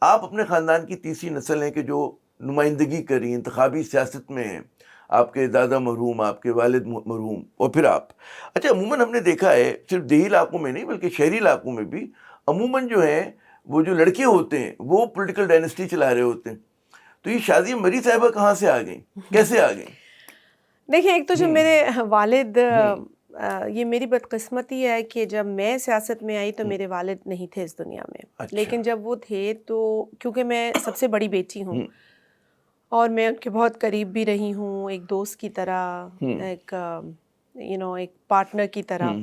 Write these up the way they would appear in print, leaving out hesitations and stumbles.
آپ اپنے خاندان کی تیسری نسل ہیں کہ جو نمائندگی کری انتخابی سیاست میں ہیں. آپ کے دادا مرحوم, آپ کے والد مرحوم, اور پھر آپ. اچھا, عموماً ہم نے دیکھا ہے صرف دیہی علاقوں میں نہیں بلکہ شہری علاقوں میں بھی عموماً جو ہیں وہ جو لڑکے ہوتے ہیں وہ پولیٹیکل ڈائنیسٹی چلا رہے ہوتے ہیں. تو یہ شادی مری صاحبہ کہاں سے آ گئیں, کیسے آ گئیں؟ دیکھیں, ایک تو جو میرے والد, یہ میری بدقسمتی ہے کہ جب میں سیاست میں آئی تو میرے والد نہیں تھے اس دنیا میں. لیکن جب وہ تھے تو کیونکہ میں سب سے بڑی بیٹی ہوں اور میں ان کے بہت قریب بھی رہی ہوں, ایک دوست کی طرح, ایک ایک پارٹنر کی طرح,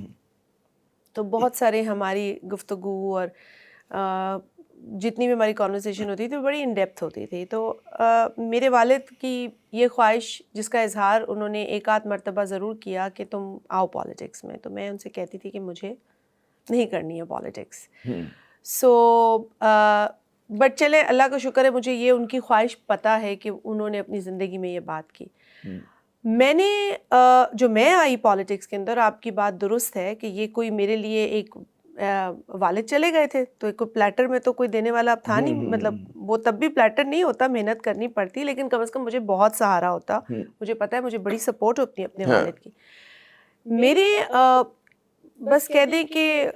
تو بہت سارے ہماری گفتگو اور جتنی بھی ہماری کانورسیشن ہوتی تھی وہ بڑی ان ڈیپتھ ہوتی تھی. تو میرے والد کی یہ خواہش جس کا اظہار انہوں نے ایک آدھ مرتبہ ضرور کیا کہ تم آؤ پالیٹکس میں, تو میں ان سے کہتی تھی کہ مجھے نہیں کرنی ہے پالیٹکس. سو بٹ چلے, اللہ کا شکر ہے مجھے یہ ان کی خواہش پتہ ہے کہ انہوں نے اپنی زندگی میں یہ بات کی. میں نے جو میں آئی پالیٹکس کے اندر, آپ کی بات درست ہے کہ یہ کوئی میرے لیے ایک والد چلے گئے تھے تو کوئی پلیٹر میں تو کوئی دینے والا اب تھا نہیں, مطلب وہ تب بھی پلیٹر نہیں ہوتا, محنت کرنی پڑتی, لیکن کم از کم مجھے بہت سہارا ہوتا. مجھے پتہ ہے مجھ بڑی سپورٹ ہوتی ہے اپنے والد کی. میرے بس کہہ دیں کہ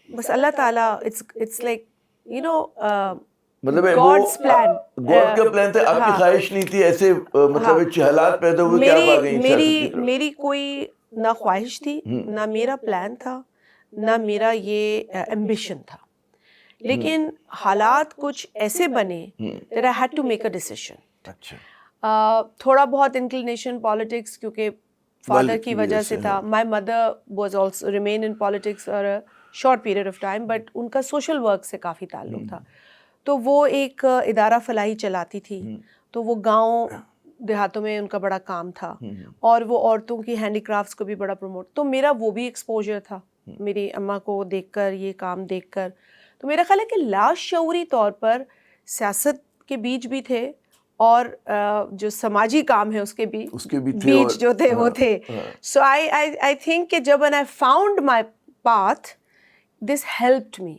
بس اللہ تعالیٰ اٹس لائک مطلب گاڈس پلان, گاڈ کا پلان تھا, آپ کی خواہش نہیں تھی ایسے, مطلب حالات پیدا ہوئے کہ آپ آ گئیں سیاست کی طرف. میری کوئی نہ خواہش تھی, نہ میرا پلان تھا, نہ میرا یہ ایمبیشن تھا, لیکن حالات کچھ ایسے بنے that I had to make a decision. تھوڑا بہت انکلینیشن پالیٹکس کیونکہ فادر کی وجہ سے تھا. My mother was also remain in politics for a short period of time, but in کا سوشل ورک سے کافی تعلق تھا. تو وہ ایک ادارہ فلاحی چلاتی تھی, تو وہ گاؤں دیہاتوں میں ان کا بڑا کام تھا, اور وہ عورتوں کی ہینڈی کرافٹس کو بھی بڑا پروموٹ, تو میرا وہ بھی ایکسپوجر تھا میری اماں کو دیکھ کر, یہ کام دیکھ کر. تو میرا خیال ہے کہ لاشعوری طور پر سیاست کے بیچ بھی تھے اور جو سماجی کام ہے اس کے بیچ جو تھے وہ تھے. سو آئی تھنک کہ جب when I found my path, this helped me,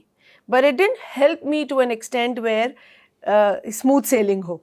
but it didn't help me to an extent where smooth sailing who.